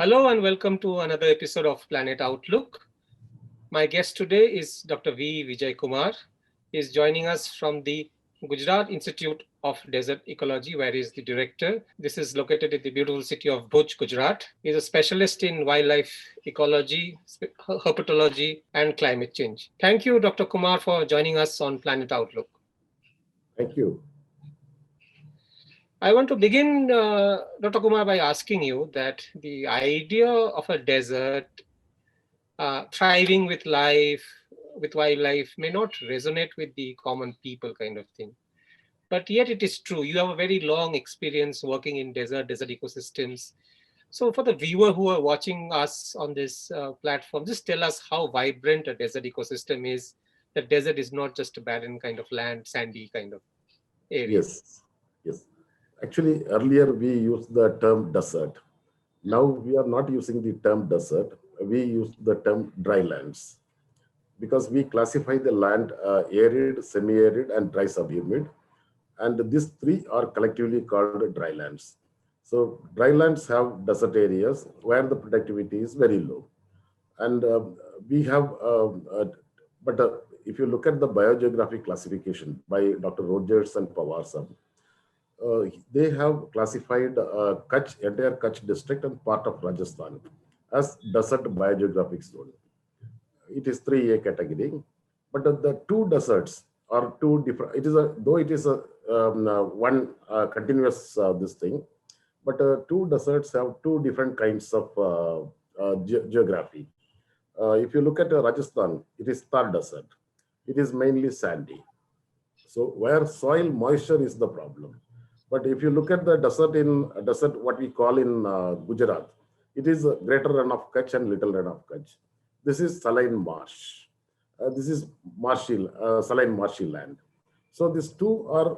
Hello and welcome to another episode of Planet Outlook. My guest today is Dr. V. Vijay Kumar. He is joining us from the Gujarat Institute of Desert Ecology, where he is the director. This is located in the beautiful city of Bhuj, Gujarat. He is a specialist in wildlife ecology, herpetology, and climate change. Thank you, Dr. Kumar, for joining us on Planet Outlook. Thank you. I want to begin, Dr. Kumar, by asking you that the idea of a desert thriving with wildlife may not resonate with the common people kind of thing. But yet it is true. You have a very long experience working in desert ecosystems. So for the viewer who are watching us on this platform, just tell us how vibrant a desert ecosystem is. The desert is not just a barren kind of land, sandy kind of area. Yes, yes. Actually, earlier we used the term desert. Now we are not using the term desert. We use the term dry lands because we classify the land arid, semi-arid, and dry subhumid. And these three are collectively called dry lands. So dry lands have desert areas where the productivity is very low. And we have, but if you look at the biogeographic classification by Dr. Rogers and Pavarsam, they have classified entire Kutch district and part of Rajasthan as desert biogeographic zone. It is 3A category, but the two deserts are two different. It is though it is one continuous this thing, but two deserts have two different kinds of geography. If you look at Rajasthan, it is Thar desert. It is mainly sandy. So where soil moisture is the problem. But if you look at the desert, what we call in Gujarat, it is greater run of Kutch and little run of Kutch. This is saline marsh. This is saline marshy land. So these two are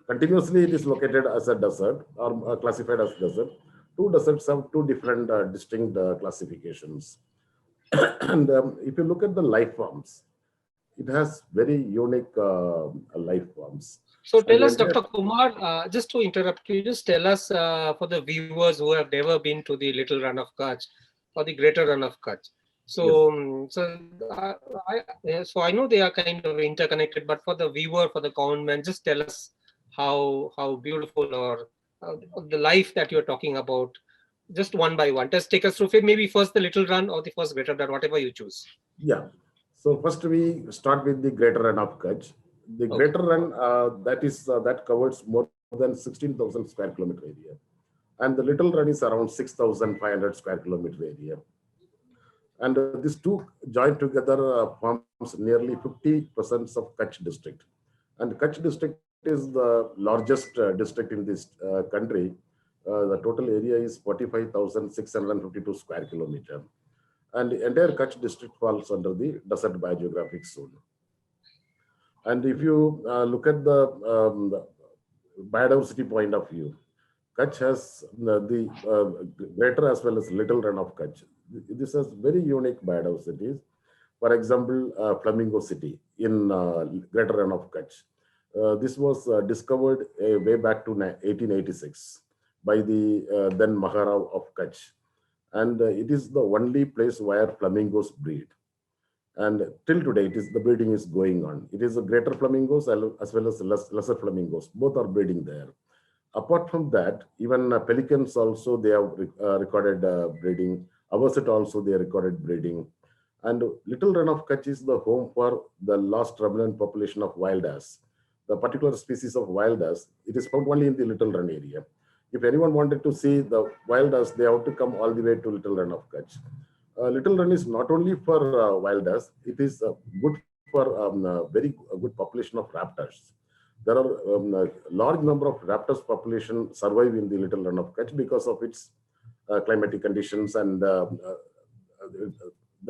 continuously it is located as a desert or classified as desert. Two deserts have two different distinct classifications. And if you look at the life forms, it has very unique life forms. So And tell the us, entire, Dr. Kumar, just to interrupt you, just tell us for the viewers who have never been to the Little Run of Kutch or the Greater Run of Kutch. yes, So, so I know they are kind of interconnected, but for the viewer, for the common man, just tell us how beautiful or the life that you're talking about, just one by one. Just take us through maybe first the Little Run or the first Greater Run, whatever you choose. yeah. So first we start with the greater run of Kutch. The Okay. greater run that covers more than 16,000 square kilometer area, and the little run is around 6,500 square kilometer area. And these two joined together forms nearly 50% of Kutch district. And Kutch district is the largest district in this country. The total area is 45,652 square kilometer. And the entire Kutch district falls under the desert biogeographic zone. And if you look at the biodiversity point of view, Kutch has the greater as well as little run of Kutch. This has very unique biodiversities. For example, Flamingo City in greater run of Kutch. This was discovered way back to 1886 by the then Maharaja of Kutch. And it is the only place where flamingos breed. And till today, the breeding is going on. It is a greater flamingos as well as lesser flamingos. Both are breeding there. Apart from that, even pelicans also they have recorded breeding. Avocet also they recorded breeding. And Little Run of Kutch is the home for the last remnant population of wild ass. The particular species of wild ass, it is found only in the Little Run area. If anyone wanted to see the wild ass, they have to come all the way to Little Run of Kutch. Little Run is not only for wild ass, it is good for very good population of raptors. There are large number of raptors population survive in the Little Run of Kutch because of its climatic conditions and the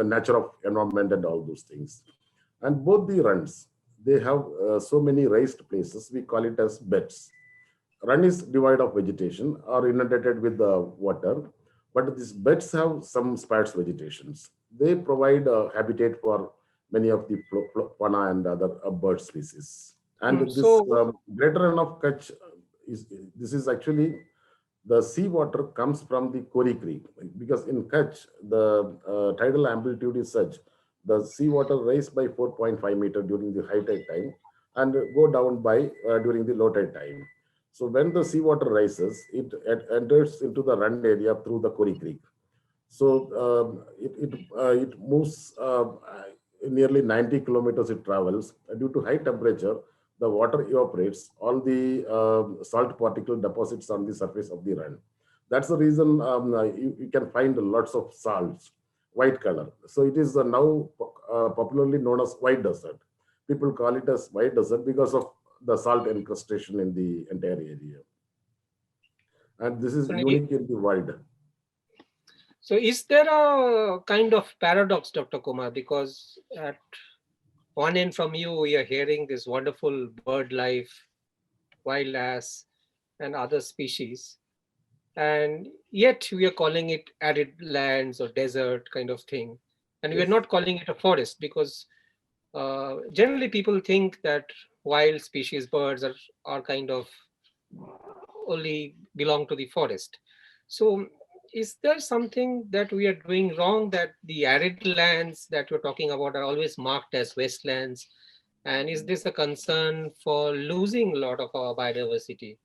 nature of environment and all those things. And both the runs, they have so many raised places. We call it as beds. Run is devoid of vegetation or inundated with the water, but these beds have some sparse vegetations. They provide a habitat for many of the fauna and other bird species. And this So greater run of Kutch is this is actually The seawater comes from the Kori Creek because in Kutch, the tidal amplitude is such the seawater rise by 4.5 meter during the high tide time and go down by during the low tide time. So when the seawater rises, it enters into the run area through the Kori Creek. So it moves nearly 90 kilometers it travels. Due to high temperature, the water evaporates. All the salt particle deposits on the surface of the run. That's the reason you can find lots of salts, white color. So it is now popularly known as white desert. People call it as white desert because of the salt incrustation in the entire area. And this is So, unique in the world. so is there a kind of paradox, Dr. Kumar? Because at one end from you, we are hearing this wonderful bird life, wild ass, and other species. And yet we are calling it arid lands or desert kind of thing. And we are Yes. not calling it a forest because generally people think that wild species birds are kind of only belong to the forest. So is there something that we are doing wrong that the arid lands that you're talking about are always marked as wastelands? And is this a concern for losing a lot of our biodiversity?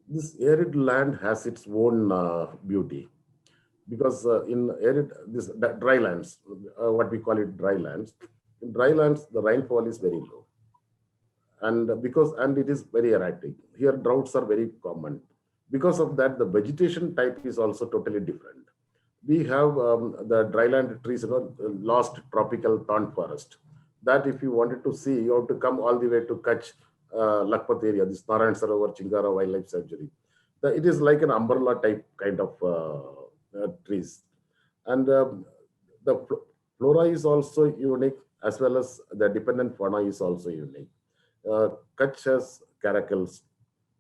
This arid land has its own beauty because in arid dry lands, what we call it dry lands, in dry lands the rainfall is very low, and it is very erratic. Here droughts are very common. Because of that, the vegetation type is also totally different. We have the dryland trees, lost tropical thorn forest. That if you wanted to see, you have to come all the way to Kutch, Lakhpat area, this Narayan Sarovar Chingara Wildlife Sanctuary. It is like an umbrella type kind of trees. And the flora is also unique, as well as the dependent fauna is also unique. Kutch has caracals.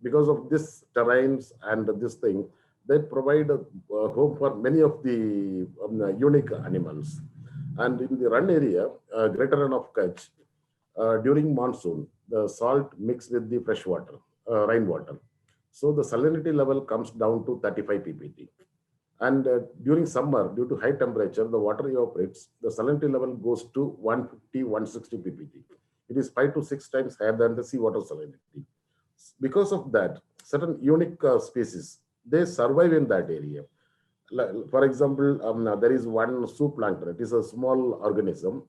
Because of this terrains and this thing, they provide a home for many of the unique animals. And in the run area, greater run of Kutch, during monsoon, the salt mixed with the fresh water, rainwater. So the salinity level comes down to 35 ppt. And during summer, due to high temperature, the water evaporates. The salinity level goes to 150, 160 ppt. It is 5 to 6 times higher than the seawater salinity. Because of that, certain unique species, they survive in that area. For example, there is one zooplankton. It is a small organism.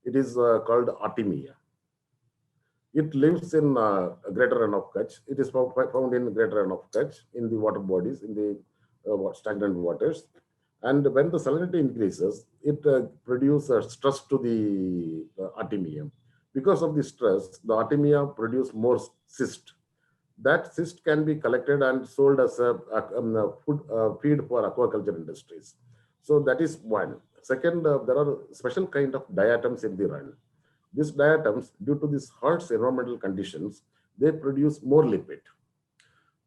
It is called Artemia. It lives in greater run of Kutch. It is found in greater run of Kutch in the water bodies, in the stagnant waters. And when the salinity increases, it produces stress to the Artemia. Because of the stress, the Artemia produce more cyst. That cyst can be collected and sold as a food feed for aquaculture industries. So that is one. Second, there are special kind of diatoms in the run. These diatoms, due to these harsh environmental conditions, they produce more lipid.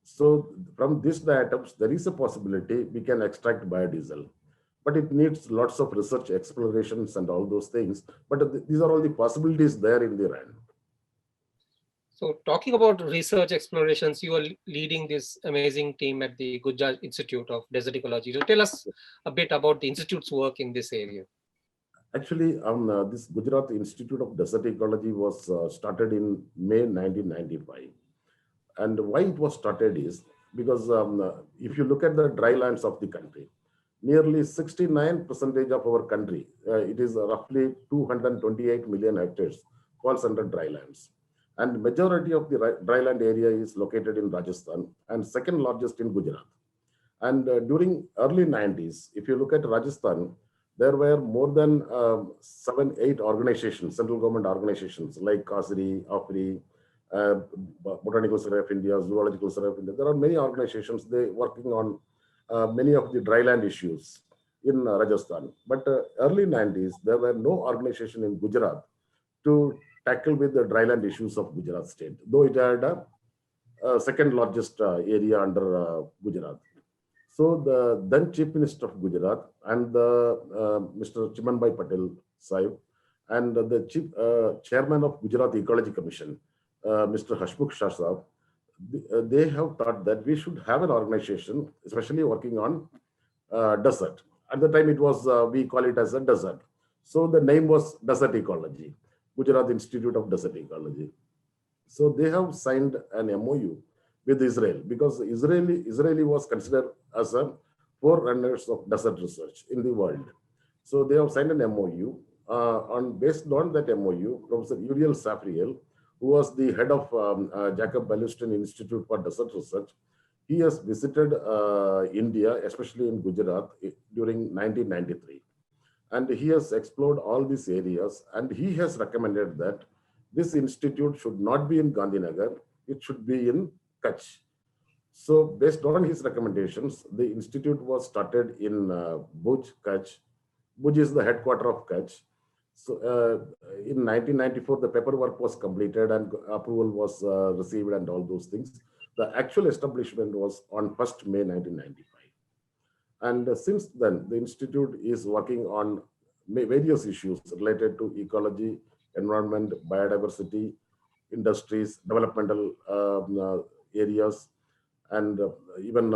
So from these diatoms, there is a possibility we can extract biodiesel. But it needs lots of research, explorations, and all those things. But these are all the possibilities there in the run. So talking about research explorations, you are leading this amazing team at the Gujarat Institute of Desert Ecology. So tell us a bit about the institute's work in this area. Actually, this Gujarat Institute of Desert Ecology was started in May 1995. And why it was started is because if you look at the dry lands of the country, nearly 69% of our country, it is roughly 228 million hectares, falls under dry lands. And majority of the dry land area is located in Rajasthan and second largest in Gujarat. And during early 90s, if you look at Rajasthan, there were more than 7, 8 organizations, central government organizations like CASRI, AFRI, uh, Botanical Survey of India, Zoological Survey of India. There are many organizations they working on many of the dryland issues in Rajasthan. But early 90s, there were no organization in Gujarat to tackle with the dryland issues of Gujarat state, though it had a second largest area under Gujarat. So the then Chief Minister of Gujarat and the Mr. Chimanbhai Patel Sahib and the Chief Chairman of Gujarat Ecology Commission, Mr. Hashmukh Shah Sahib, they have thought that we should have an organization, especially working on desert. At the time, it was we call it as a desert. So the name was Desert Ecology, Gujarat Institute of Desert Ecology. So they have signed an MOU with Israel because Israeli was considered as a forerunners of desert research in the world. So they have signed an MOU. Based on that MOU, Professor Uriel Safriel, who was the head of Jacob Belustein Institute for Desert Research, he has visited India, especially in Gujarat, during 1993. And he has explored all these areas, and he has recommended that this institute should not be in Gandhinagar, it should be in Kutch. So based on his recommendations, the institute was started in Bhuj, Kutch. Bhuj is the headquarter of Kutch. So in 1994, the paperwork was completed and approval was received and all those things. The actual establishment was on 1st May 1995. And since then, the institute is working on various issues related to ecology, environment, biodiversity, industries, developmental areas, and even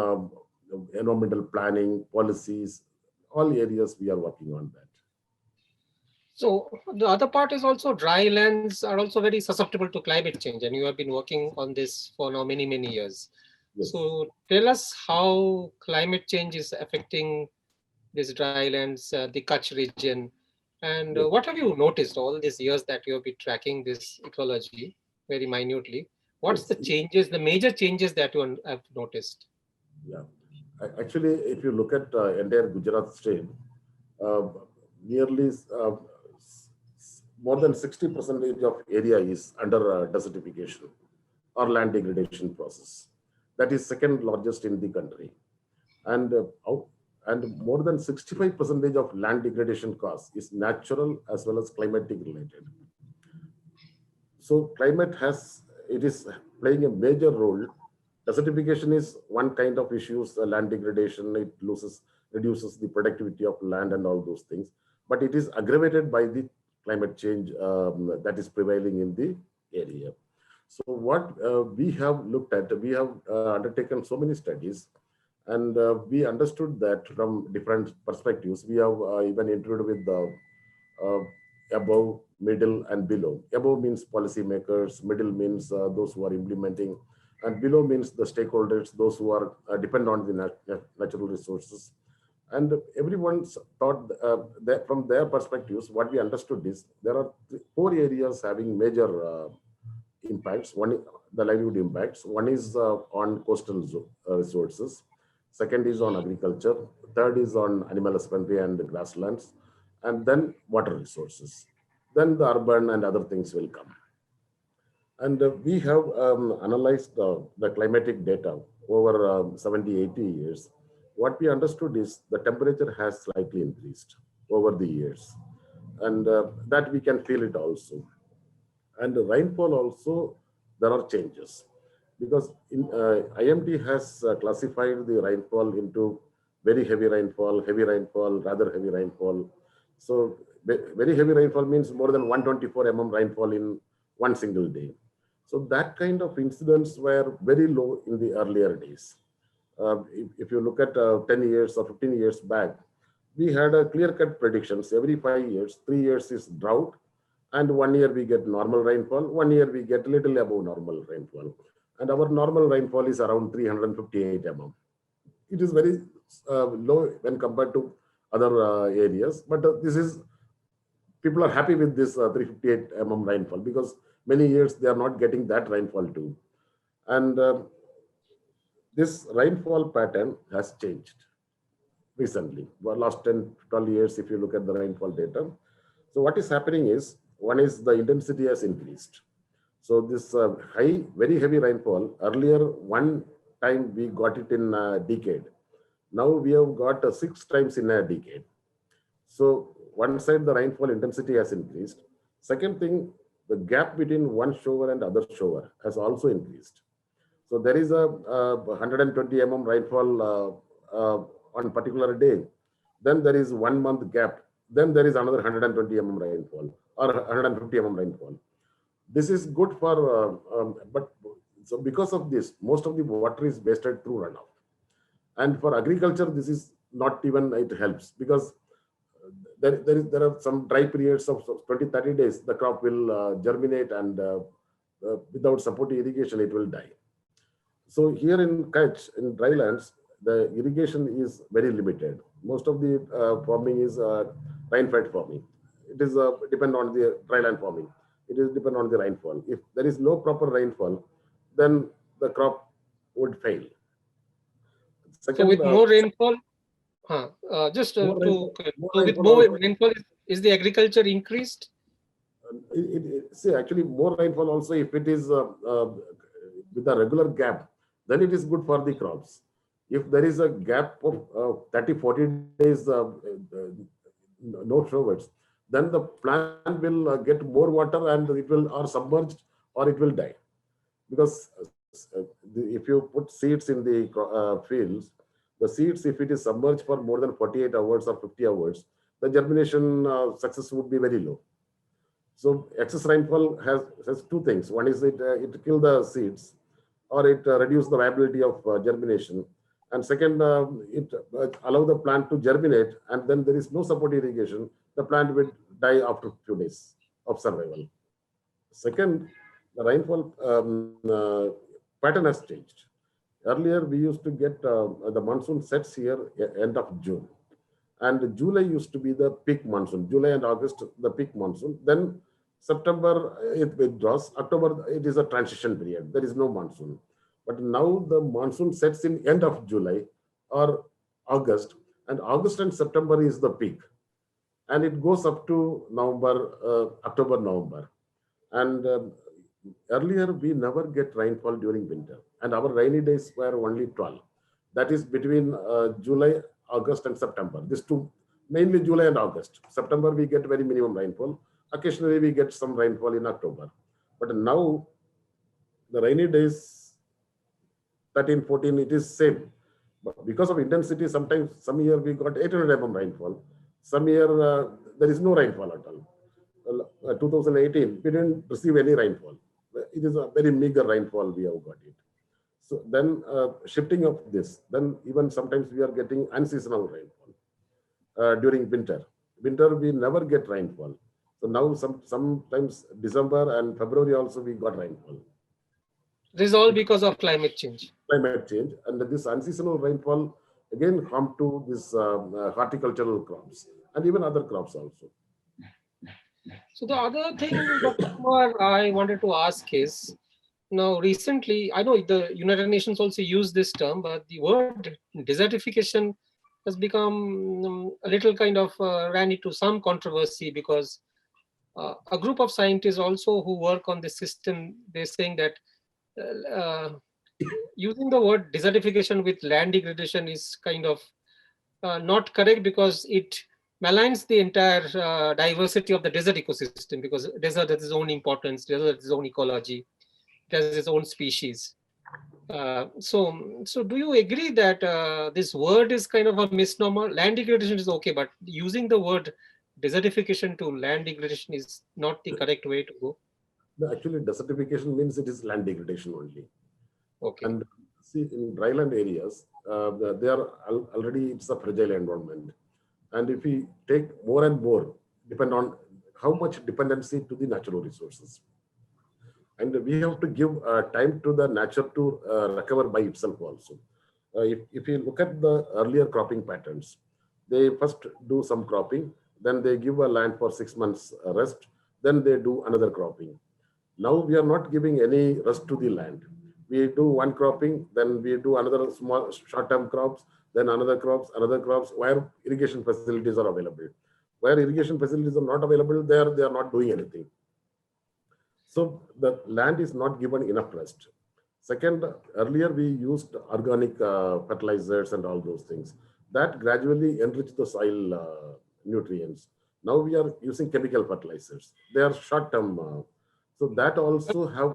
environmental planning, policies, all areas we are working on that. So the other part is also dry lands are also very susceptible to climate change, and you have been working on this for now many, many years. Yes. So tell us how climate change is affecting these dry lands, the Kutch region, and yes. What have you noticed all these years that you have been tracking this ecology very minutely? What's yes. the changes, the major changes that you have noticed? Yeah, actually, if you look at entire Gujarat state, nearly more than 60% of area is under desertification or land degradation process. That is second largest in the country. And more than 65% of land degradation cost is natural as well as climatic related. So climate is playing a major role. Desertification is one kind of issues, land degradation, it reduces the productivity of land and all those things. But it is aggravated by the climate change that is prevailing in the area. So what we have looked at, we have undertaken so many studies, and we understood that from different perspectives. We have even interviewed with the above, middle, and below. Above means policymakers, middle means those who are implementing, and below means the stakeholders, those who are depend on the natural resources. And everyone thought that from their perspectives, what we understood is there are 4 areas having major impacts. One is the livelihood impacts. One is on coastal resources. Second is on agriculture. Third is on animal husbandry and grasslands. And then water resources. Then the urban and other things will come. And we have analyzed the climatic data over 70, 80 years. What we understood is the temperature has slightly increased over the years, and that we can feel it also. And the rainfall also, there are changes, because IMD has classified the rainfall into very heavy rainfall, rather heavy rainfall. So very heavy rainfall means more than 124 mm rainfall in one single day. So that kind of incidents were very low in the earlier days. If you look at 10 years or 15 years back, we had a clear-cut predictions. Every 5 years, 3 years is drought, and 1 year we get normal rainfall, 1 year we get little above normal rainfall. And our normal rainfall is around 358 mm. It is very low when compared to other areas, but people are happy with this 358 mm rainfall, because many years they are not getting that rainfall too. And this rainfall pattern has changed recently. For last 10, 12 years, if you look at the rainfall data. So what is happening is, one is the intensity has increased. So this very heavy rainfall, earlier one time we got it in a decade. Now we have got 6 times in a decade. So one side, the rainfall intensity has increased. Second thing, the gap between one shower and other shower has also increased. So there is a 120 mm rainfall on particular day. Then there is 1 month gap. Then there is another 120 mm rainfall or 150 mm rainfall. This is good for, but So because of this, most of the water is wasted through runoff. And for agriculture, this is not even, it helps, because there are some dry periods of 20, 30 days, the crop will germinate, and without supporting irrigation, it will die. So here in Kutch, in drylands, the irrigation is very limited. Most of the farming is rain-fed farming. It is depend on the dryland farming. It is depend on the rainfall. If there is no proper rainfall, then the crop would fail. So Second, with more rainfall, just more to rainfall, more so with rainfall more also, rainfall, is the agriculture increased? see, actually, more rainfall also, if it is with a regular gap, then it is good for the crops. If there is a gap of 30, 40 days, no showers, then the plant will get more water, and it will or submerged, or it will die. Because if you put seeds in the fields, the seeds, if it is submerged for more than 48 hours or 50 hours, the germination success would be very low. So excess rainfall has two things. One is it kill the seeds, or it reduce the viability of germination. And second, it allow the plant to germinate, and then there is no support irrigation. The plant will die after a few days of survival. Second, the rainfall pattern has changed. Earlier, we used to get the monsoon sets here end of June. And July used to be the peak monsoon. July and August, the peak monsoon. Then September, it withdraws. October, it is a transition period. There is no monsoon. But now the monsoon sets in end of July or August. And August and September is the peak. And it goes up to November, October, November. And earlier, we never get rainfall during winter. And our rainy days were only 12. That is between July, August, and September. These two, mainly July and August. September, we get very minimum rainfall. Occasionally, we get some rainfall in October. But now, the rainy days, 13, 14, it is same. But because of intensity, sometimes some year we got 800 mm rainfall. Some year, there is no rainfall at all. 2018, we didn't receive any rainfall. It is a very meager rainfall we have got it. So then shifting of this, then even sometimes we are getting unseasonal rainfall during winter. Winter, we never get rainfall. So now sometimes December and February also we got rainfall. This is all because of climate change. Climate change. And this unseasonal rainfall again come to this horticultural crops and even other crops also. So the other thing, Dr. Kumar, I wanted to ask is, now recently, I know the United Nations also use this term, but the word desertification has become a little kind of ran into some controversy, because a group of scientists also who work on this system, they're saying that using the word desertification with land degradation is kind of not correct, because it maligns the entire diversity of the desert ecosystem, because desert has its own importance, desert has its own ecology, it has its own species. So do you agree that this word is kind of a misnomer? Land degradation is okay, but using the word desertification to land degradation is not the correct way to go? No, actually, desertification means it is land degradation only. Okay. And see, in dryland areas, they are already, it's a fragile environment. And if we take more and more, depend on how much dependency to the natural resources. And we have to give time to the nature to recover by itself also. If you look at the earlier cropping patterns, they first do some cropping, then they give a land for 6 months rest, then they do another cropping. Now we are not giving any rest to the land. We do one cropping, then we do another small short-term crops, then another crops, where irrigation facilities are available. Where irrigation facilities are not available, they are not doing anything. So the land is not given enough rest. Second, earlier we used organic fertilizers and all those things. That gradually enrich the soil nutrients. Now we are using chemical fertilizers. They are short-term. So that also have.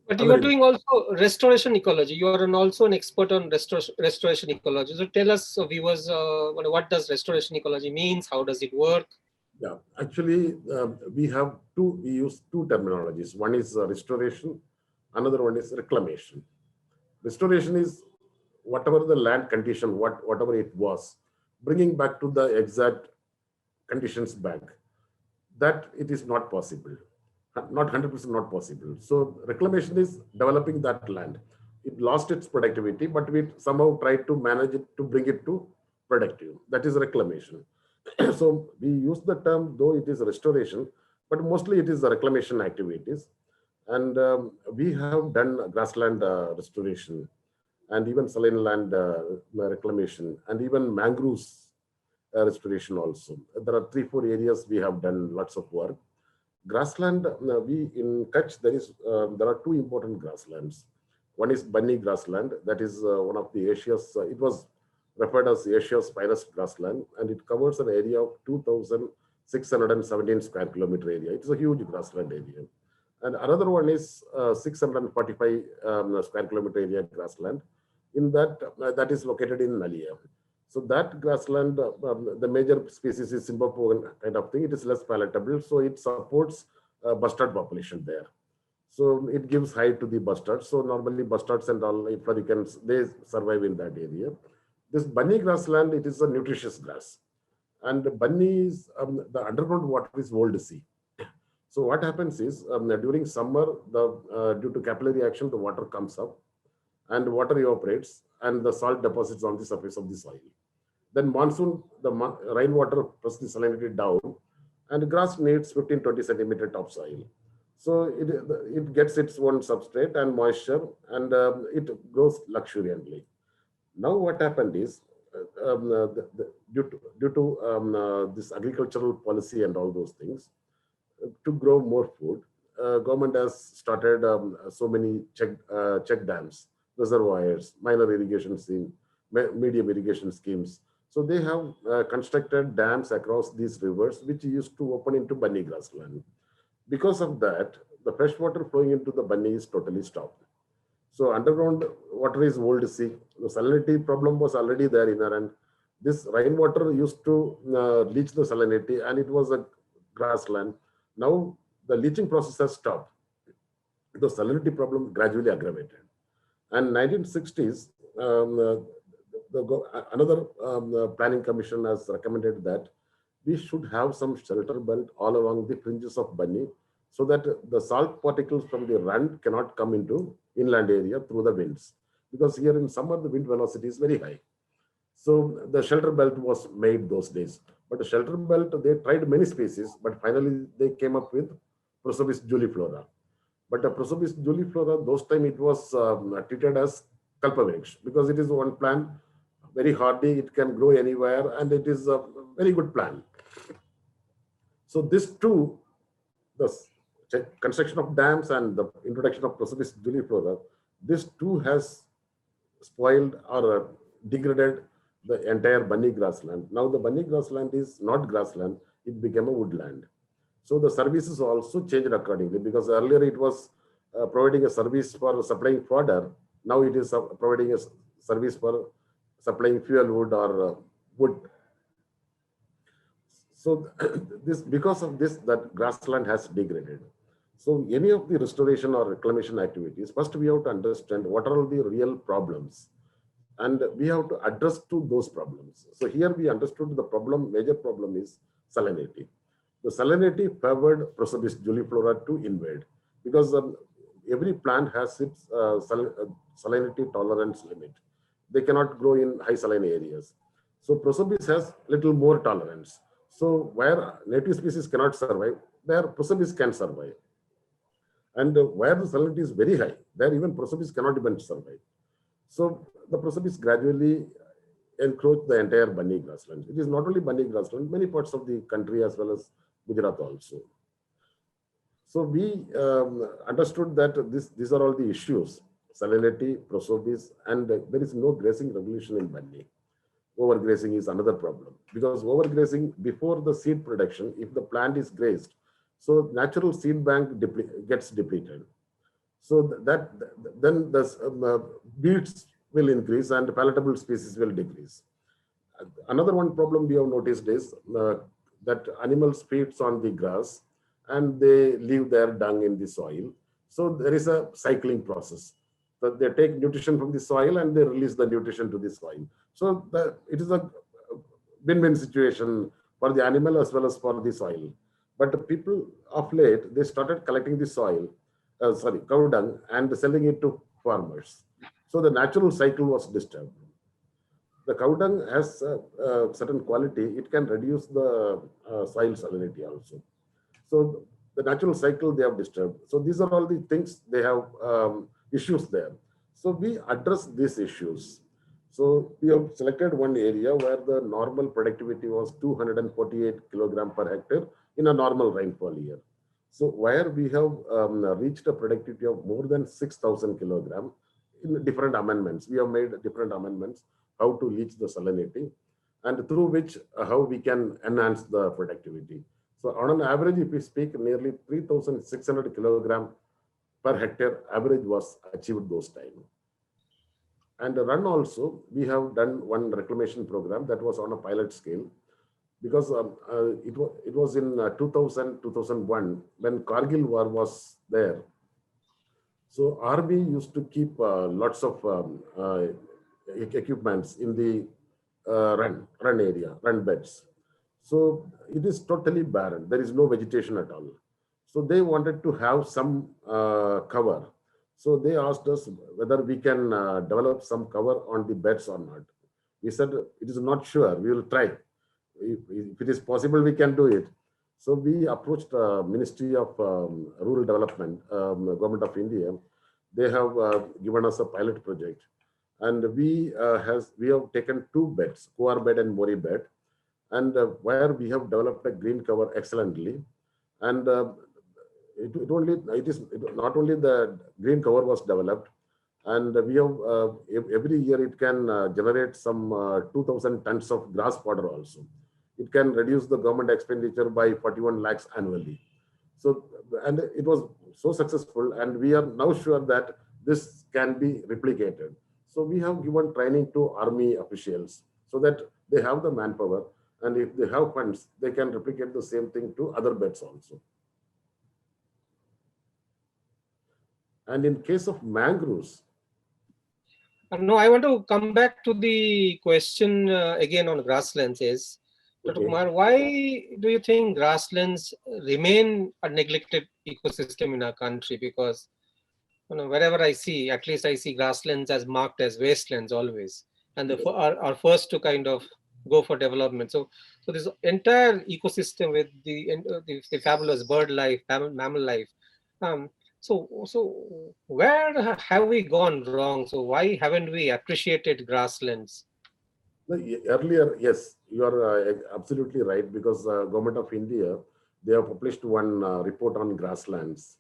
But you are doing also restoration ecology. You are also an expert on restoration ecology. So tell us, viewers, what does restoration ecology means? How does it work? Yeah, actually, we use two terminologies. One is restoration, Another one is reclamation. Restoration is whatever the land condition, whatever it was, bringing back to the exact conditions back. That it is not possible, not 100% not possible. So reclamation is developing that land. It lost its productivity, but we somehow tried to manage it to bring it to productive. That is reclamation. So we use the term, though it is restoration, but mostly it is the reclamation activities. And we have done grassland restoration and even saline land reclamation and even mangroves restoration also. There are 3-4 areas we have done lots of work. Grassland, we in Kutch, there are two important grasslands. One is Banni grassland, that is one of the Asia's, it was referred as Asia's finest grassland, and it covers an area of 2,617 square kilometer area. It is a huge grassland area. And another one is 645 square kilometer area grassland. In that, that is located in Nalia. So that grassland, the major species is Simbapo kind of thing. It is less palatable, so it supports bustard population there. So it gives height to the bustards. So normally bustards and all Africans, they survive in that area. This Banni grassland, it is a nutritious grass. And Banni is, the underground water is old sea. So what happens is during summer, due to capillary action, the water comes up and water evaporates and the salt deposits on the surface of the soil. Then monsoon, the rainwater presses the salinity down and grass needs 15-20 centimeter topsoil. So it gets its own substrate and moisture and it grows luxuriantly. Now what happened is due to this agricultural policy and all those things, to grow more food, government has started so many check dams, reservoirs, minor irrigation scheme, medium irrigation schemes. So they have constructed dams across these rivers, which used to open into Banni grassland. Because of that, the fresh water flowing into the Banni is totally stopped. So underground water is old sea. The salinity problem was already there inherent. This rainwater used to leach the salinity, and it was a grassland. Now the leaching process has stopped. The salinity problem gradually aggravated. And 1960s, another planning commission has recommended that we should have some shelter belt all along the fringes of Banni, so that the salt particles from the run cannot come into inland area through the winds. Because here in summer, the wind velocity is very high. So the shelter belt was made those days. But the shelter belt, they tried many species, but finally they came up with Prosopis juliflora. But the Prosopis juliflora, those time it was treated as Kalpavriksha, because it is one plant, very hardy, it can grow anywhere, and it is a very good plant. So this too, the construction of dams and the introduction of Prosopis juliflora, this too has spoiled or degraded the entire Banni grassland. Now the Banni grassland is not grassland, it became a woodland. So the services also changed accordingly, because earlier it was providing a service for supplying fodder. Now it is providing a service for supplying fuel wood or wood. So because of this, that grassland has degraded. So any of the restoration or reclamation activities, first we have to understand what are the real problems, and we have to address to those problems. So here we understood the problem, major problem is salinity. The salinity favored Prosopis juliflora to invade, because every plant has its salinity tolerance limit. They cannot grow in high saline areas. So Prosopis has little more tolerance. So where native species cannot survive, there Prosopis can survive. And where the salinity is very high, there even Prosopis cannot even survive. So the Prosopis gradually encroach the entire Banni grassland. It is not only Banni grassland, many parts of the country as well as Gujarat also. So we understood that these are all the issues: salinity, Prosopis, and there is no grazing regulation in Banni. Overgrazing is another problem, because overgrazing before the seed production, if the plant is grazed, so natural seed bank gets depleted. So then the weeds will increase and palatable species will decrease. Another one problem we have noticed is that animals feeds on the grass and they leave their dung in the soil. So there is a cycling process. That they take nutrition from the soil and they release the nutrition to the soil. So it is a win-win situation for the animal as well as for the soil. But the people of late, they started collecting the cow dung and selling it to farmers. So the natural cycle was disturbed. The cow dung has a certain quality. It can reduce the soil salinity also. So the natural cycle they have disturbed. So these are all the things they have issues there. So we address these issues. So we have selected one area where the normal productivity was 248 kilogram per hectare in a normal rainfall year. So where we have reached a productivity of more than 6,000 kilogram in different amendments. We have made different amendments how to reach the salinity and through which how we can enhance the productivity. So on an average, if we speak, nearly 3,600 kilogram per hectare average was achieved those time. And the run also, we have done one reclamation program that was on a pilot scale because it was in 2000, 2001 when Kargil war was there. So Army used to keep lots of equipments in the run area, run beds. So it is totally barren. There is no vegetation at all. So they wanted to have some cover. So they asked us whether we can develop some cover on the beds or not. We said, it is not sure. We will try. If it is possible, we can do it. So we approached Ministry of Rural Development, Government of India. They have given us a pilot project. And we have taken two beds, Kuar bed and Mori bed, and where we have developed a green cover excellently. And it is not only the green cover was developed, and we have every year it can generate some 2,000 tons of grass fodder also. It can reduce the government expenditure by 41 lakhs annually. So, and it was so successful, and we are now sure that this can be replicated. So we have given training to Army officials so that they have the manpower, and if they have funds, they can replicate the same thing to other beds also. And in case of mangroves. No, I want to come back to the question again on grasslands is, Dr. Kumar, why do you think grasslands remain a neglected ecosystem in our country? Because wherever I see, at least I see grasslands as marked as wastelands always, and are first to kind of go for development. So this entire ecosystem with the fabulous bird life, mammal life. So where have we gone wrong? So why haven't we appreciated grasslands? Earlier, yes, you are absolutely right, because Government of India, they have published one report on grasslands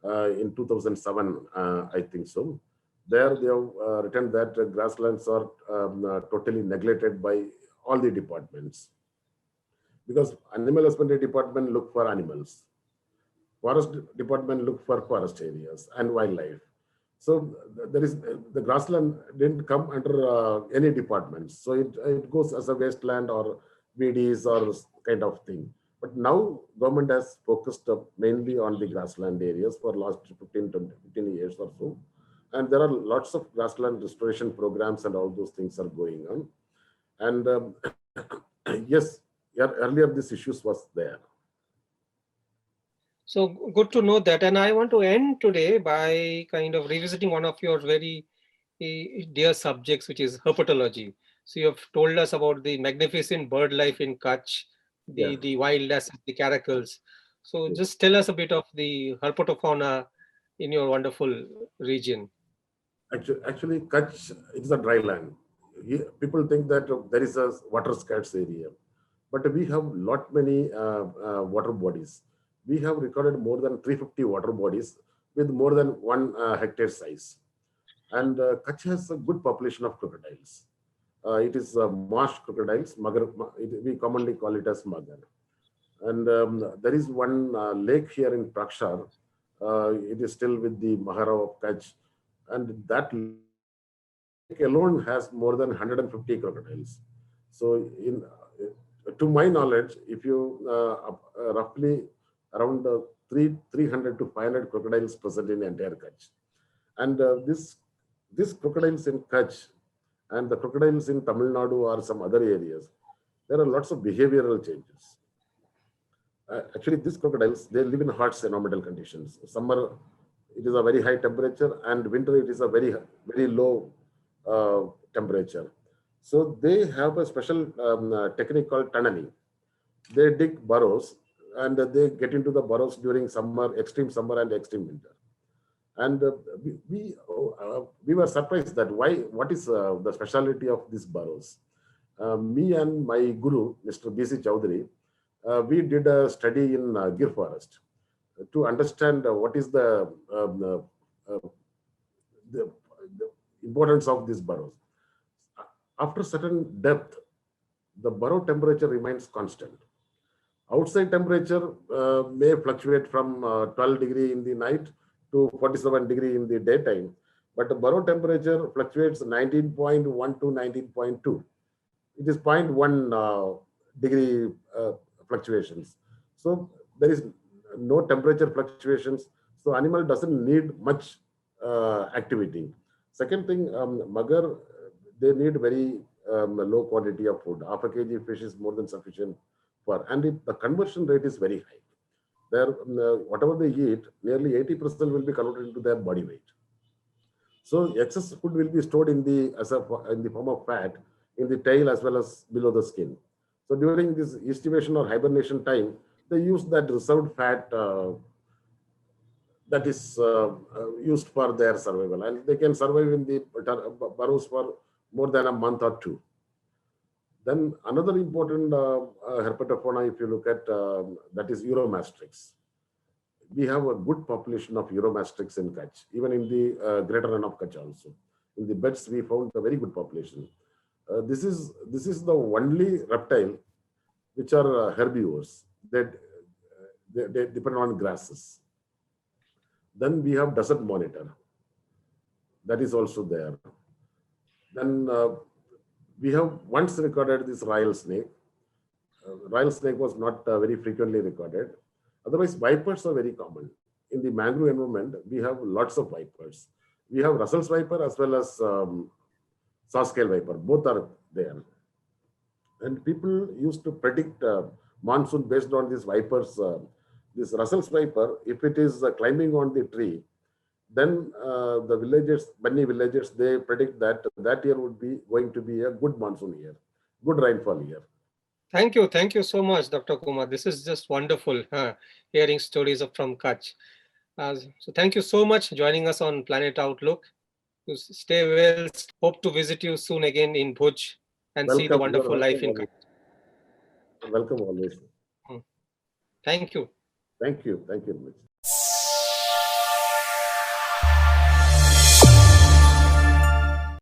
in 2007, I think so. There they have written that grasslands are totally neglected by all the departments, because Animal Husbandry Department look for animals, Forest Department look for forest areas and wildlife. So there is the grassland didn't come under any departments. So it goes as a wasteland or VDs or kind of thing. But now government has focused mainly on the grassland areas for last 15 years or so. And there are lots of grassland restoration programs and all those things are going on. And yes, earlier these issues was there. So good to know that. And I want to end today by kind of revisiting one of your very dear subjects, which is herpetology. So you have told us about the magnificent bird life in Kutch, the wild assets, the caracals. So just tell us a bit of the herpetofauna in your wonderful region. Actually, Kutch is a dry land. People think that there is a water scarce area, but we have many water bodies. We have recorded more than 350 water bodies with more than 1 hectare size. And Kutch has a good population of crocodiles. It is marsh crocodiles, we commonly call it as magar. And there is one lake here in Prakshar. It is still with the Maharao of Kutch. And that lake alone has more than 150 crocodiles. So to my knowledge, if you roughly around 300 to 500 crocodiles present in entire Kutch. And this crocodiles in Kutch and the crocodiles in Tamil Nadu or some other areas, there are lots of behavioral changes. Actually, these crocodiles, they live in hot environmental conditions. Summer, it is a very high temperature, and winter, it is a very, very low temperature. So they have a special technique called tunneling. They dig burrows and they get into the burrows during summer, extreme summer and extreme winter. And we were surprised that what is the specialty of these burrows. Me and my guru, Mr. B.C. Chowdhury, we did a study in Gir forest to understand what is the importance of these burrows. After certain depth, the burrow temperature remains constant. Outside temperature may fluctuate from 12 degree in the night to 47 degree in the daytime, but the burrow temperature fluctuates 19.1 to 19.2. It is 0.1 degree fluctuations. So there is no temperature fluctuations. So animal doesn't need much activity. Second thing, mugger, they need very low quantity of food. Half a kg fish is more than sufficient for, and the conversion rate is very high. Their whatever they eat, nearly 80% will be converted into their body weight. So excess food will be stored in the form of fat in the tail as well as below the skin. So during this estivation or hibernation time, they use that reserved fat that is used for their survival, and they can survive in the burrows for more than a month or two. Then another important herpetofauna, if you look at, that is Uromastrix. We have a good population of Uromastrix in Kutch, even in the greater run of Kutch also. In the beds, we found a very good population. This is the only reptile which are herbivores that they depend on grasses. Then we have desert monitor. That is also there. Then we have once recorded this royal snake. Royal snake was not very frequently recorded. Otherwise, vipers are very common. In the mangrove environment, we have lots of vipers. We have Russell's viper as well as saw-scale viper. Both are there. And people used to predict monsoon based on these vipers. This Russell's viper, if it is climbing on the tree, then the villagers, many villagers, they predict that that year would be going to be a good monsoon year, good rainfall year. Thank you so much, Dr. Kumar. This is just wonderful hearing stories from Kutch. So thank you so much joining us on Planet Outlook. You stay well. Hope to visit you soon again in Bhuj and see the wonderful life in Kutch. Welcome always. Thank you. Thank you. Thank you very much.